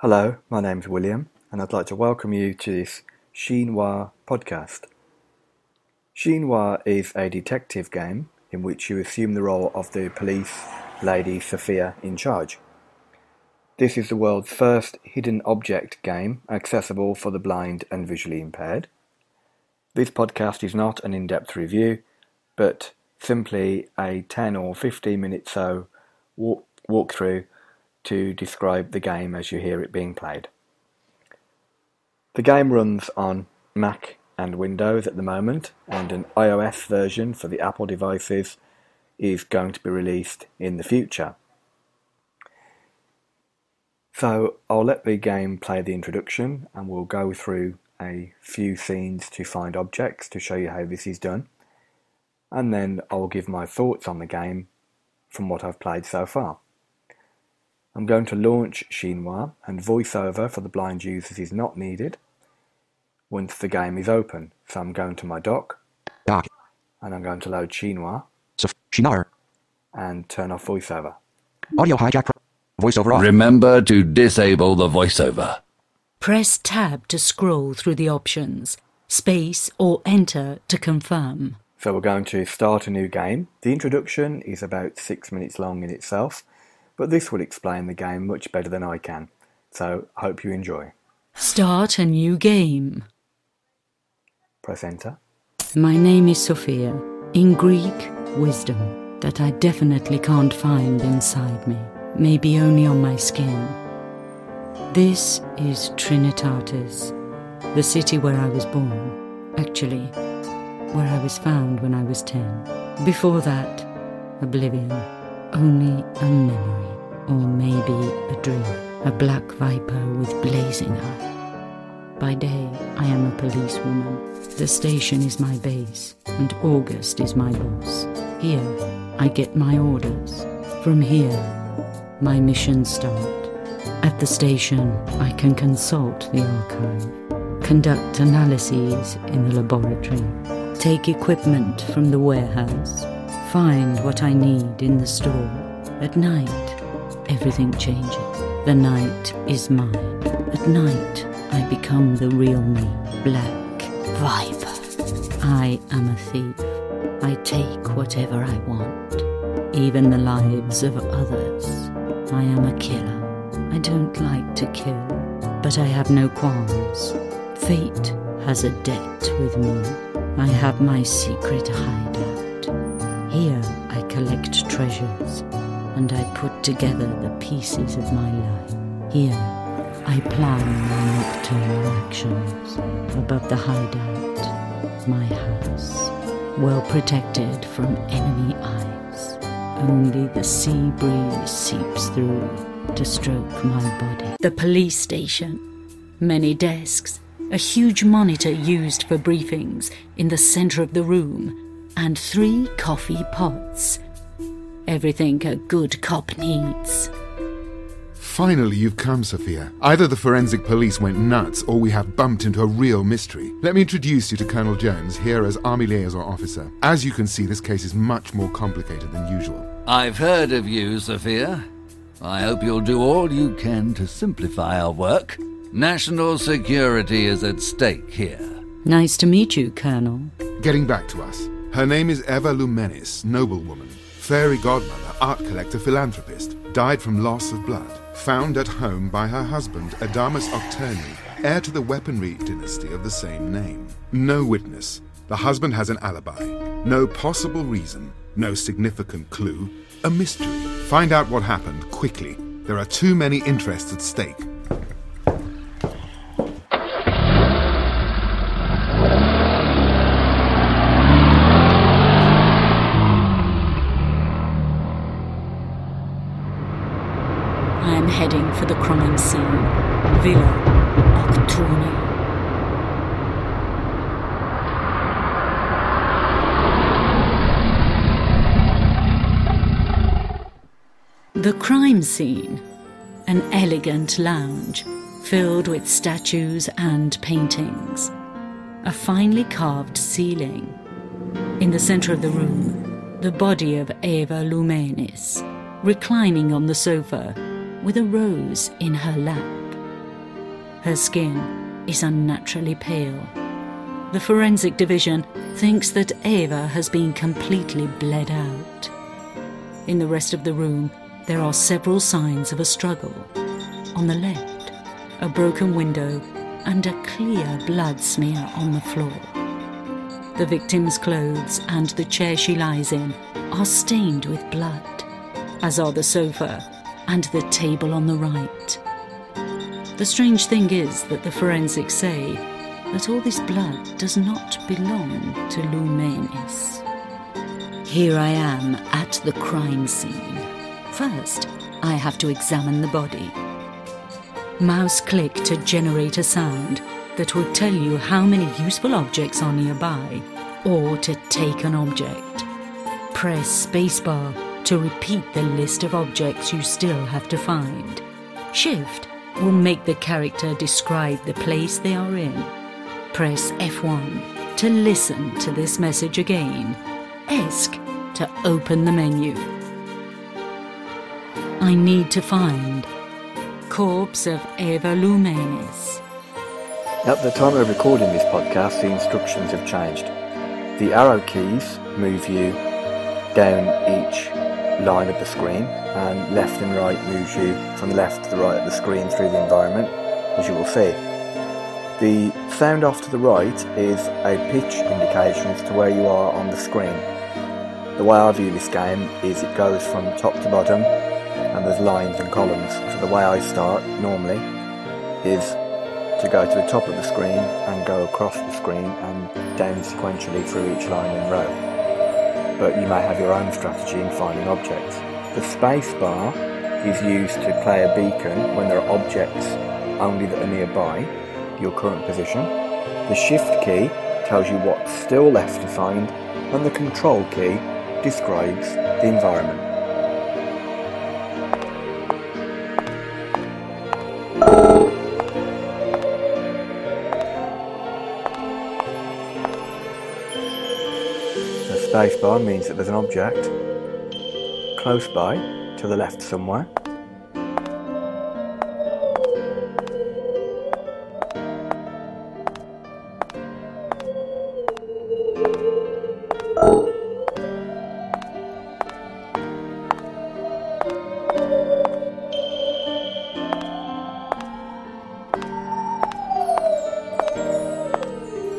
Hello, my name's William, and I'd like to welcome you to this Noire Podcast. Noire is a detective game in which you assume the role of the police lady Sophia in charge. This is the world's first hidden object game accessible for the blind and visually impaired. This podcast is not an in-depth review, but simply a 10 or 15 minute walkthrough to describe the game as you hear it being played. The game runs on Mac and Windows at the moment, and an iOS version for the Apple devices is going to be released in the future. So I'll let the game play the introduction, and we'll go through a few scenes to find objects to show you how this is done, and then I'll give my thoughts on the game from what I've played so far. I'm going to launch Noire, and voiceover for the blind users is not needed once the game is open. So I'm going to my dock, and I'm going to load Noire, and turn off voiceover. Audio hijack. Voiceover off. Remember to disable the voiceover. Press Tab to scroll through the options, space or Enter to confirm. So we're going to start a new game. The introduction is about 6 minutes long in itself, but this will explain the game much better than I can, so I hope you enjoy. Start a new game. Press Enter. My name is Sophia. In Greek, wisdom, that I definitely can't find inside me, maybe only on my skin. This is Trinitatis, the city where I was born. Actually, where I was found when I was 10. Before that, oblivion. Only a memory, or maybe a dream. A black viper with blazing eye. By day, I am a policewoman. The station is my base, and August is my boss. Here, I get my orders. From here, my missions start. At the station, I can consult the archive, conduct analyses in the laboratory, take equipment from the warehouse, find what I need in the store. At night, everything changes. The night is mine. At night, I become the real me, Black Viper. I am a thief. I take whatever I want, even the lives of others. I am a killer. I don't like to kill, but I have no qualms. Fate has a debt with me. I have my secret hideout. Here I collect treasures, and I put together the pieces of my life. Here I plan my nocturnal actions. Above the hideout, my house, well protected from enemy eyes. Only the sea breeze seeps through to stroke my body. The police station. Many desks. A huge monitor used for briefings in the center of the room, and 3 coffee pots. Everything a good cop needs. Finally, you've come, Sophia. Either the forensic police went nuts, or we have bumped into a real mystery. Let me introduce you to Colonel Jones, here as Army Liaison Officer. As you can see, this case is much more complicated than usual. I've heard of you, Sophia. I hope you'll do all you can to simplify our work. National security is at stake here. Nice to meet you, Colonel. Getting back to us. Her name is Eva Lumenis, noblewoman, fairy godmother, art collector, philanthropist, died from loss of blood. Found at home by her husband, Adamus Octerni, heir to the weaponry dynasty of the same name. No witness. The husband has an alibi. No possible reason. No significant clue. A mystery. Find out what happened, quickly. There are too many interests at stake. I am heading for the crime scene. Villa Octroni. The crime scene. An elegant lounge filled with statues and paintings. A finely carved ceiling. In the center of the room, the body of Eva Lumenis, reclining on the sofa with a rose in her lap. Her skin is unnaturally pale. The forensic division thinks that Eva has been completely bled out. In the rest of the room, there are several signs of a struggle. On the left, a broken window and a clear blood smear on the floor. The victim's clothes and the chair she lies in are stained with blood, as are the sofa and the table on the right. The strange thing is that the forensics say that all this blood does not belong to Lomas. Here I am at the crime scene. First, I have to examine the body. Mouse click to generate a sound that will tell you how many useful objects are nearby, or to take an object. Press spacebar to repeat the list of objects you still have to find. Shift will make the character describe the place they are in. Press F1 to listen to this message again. ESC to open the menu. I need to find corpse of Eva Lomas. At the time of recording this podcast, the instructions have changed. The arrow keys move you down each line of the screen, and left and right moves you from the left to the right of the screen through the environment, as you will see. The sound off to the right is a pitch indication as to where you are on the screen. The way I view this game is it goes from top to bottom, and there's lines and columns. So the way I start normally is to go to the top of the screen and go across the screen and down sequentially through each line and row. But you may have your own strategy in finding objects. The space bar is used to play a beacon when there are objects only that are nearby your current position. The shift key tells you what's still left to find, and the control key describes the environment. Spacebar means that there's an object close by, to the left somewhere.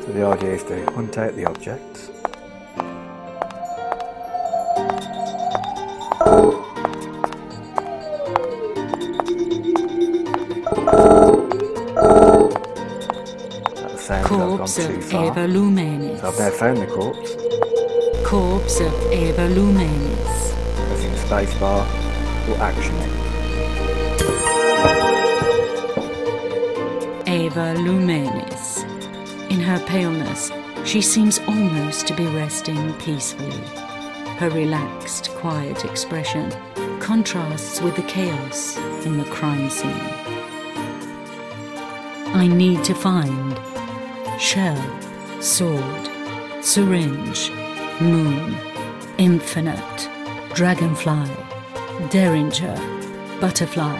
So the idea is to hunt out the objects. Corpse of Eva Lomas. So I've now found the corpse. Corpse of Eva Lomas. Pressing the spacebar will action it. Eva Lomas. In her paleness, she seems almost to be resting peacefully. Her relaxed, quiet expression contrasts with the chaos in the crime scene. I need to find shell, sword, syringe, moon, infinite, dragonfly, derringer, butterfly,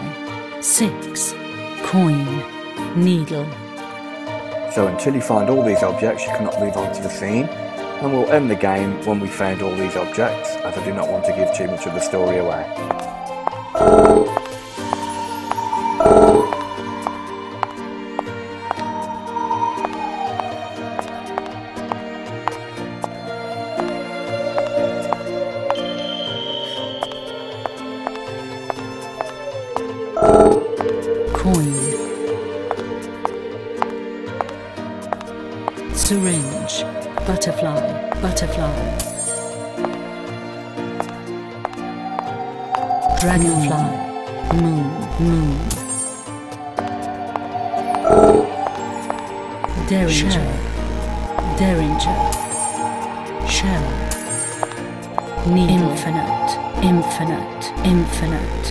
6, coin, needle. So until you find all these objects, you cannot move on to the scene, and we'll end the game when we found all these objects, as I do not want to give too much of the story away. Coin, syringe, butterfly, butterfly, dragonfly, moon, moon, derringer, derringer, shell, needle, infinite, infinite, infinite,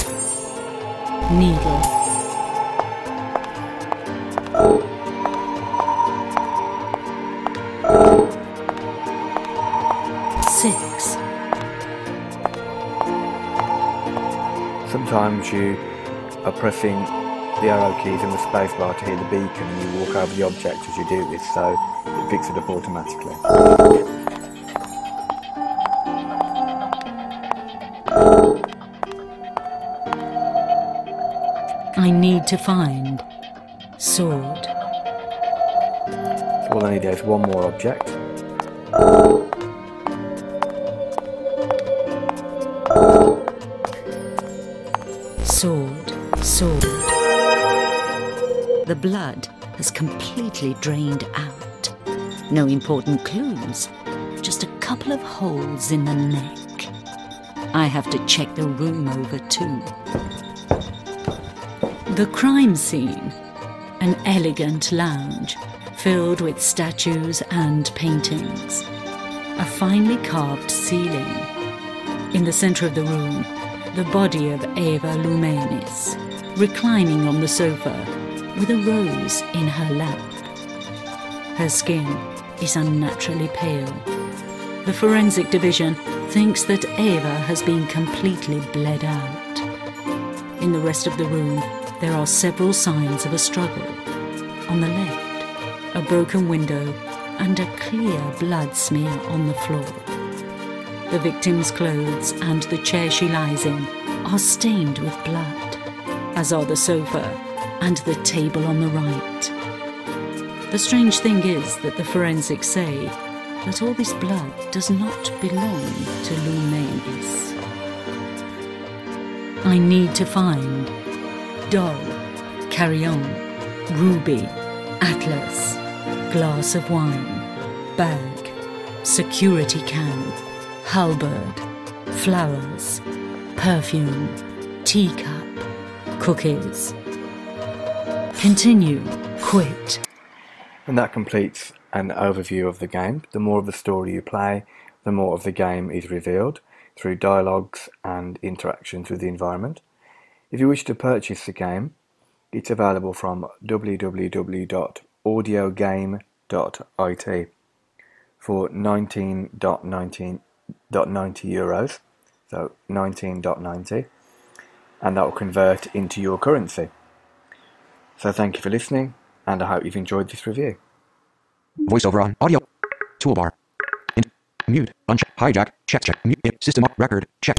needle. 6. Sometimes you are pressing the arrow keys and the spacebar to hit the beacon, and you walk over the object as you do this, so it picks it up automatically. I need to find sword. All I need is one more object. Sword, sword. The blood has completely drained out. No important clues, just a couple of holes in the neck. I have to check the room over too. The crime scene, an elegant lounge filled with statues and paintings. A finely carved ceiling. In the center of the room, the body of Eva Lumenis, reclining on the sofa with a rose in her lap. Her skin is unnaturally pale. The forensic division thinks that Eva has been completely bled out. In the rest of the room, there are several signs of a struggle. On the left, a broken window and a clear blood smear on the floor. The victim's clothes and the chair she lies in are stained with blood, as are the sofa and the table on the right. The strange thing is that the forensics say that all this blood does not belong to Lumenis. I need to find doll, carry-on, ruby, atlas, glass of wine, bag, security can, halberd, flowers, perfume, teacup, cookies. Continue, quit. And that completes an overview of the game. The more of the story you play, the more of the game is revealed through dialogues and interactions with the environment. If you wish to purchase the game, it's available from www.audiogame.it for €19.90, so 19.90, and that will convert into your currency. So thank you for listening, and I hope you've enjoyed this review. Voiceover on. Audio. Toolbar. Mute. Uncheck. Hijack. Check. Mute. System. Record. Check.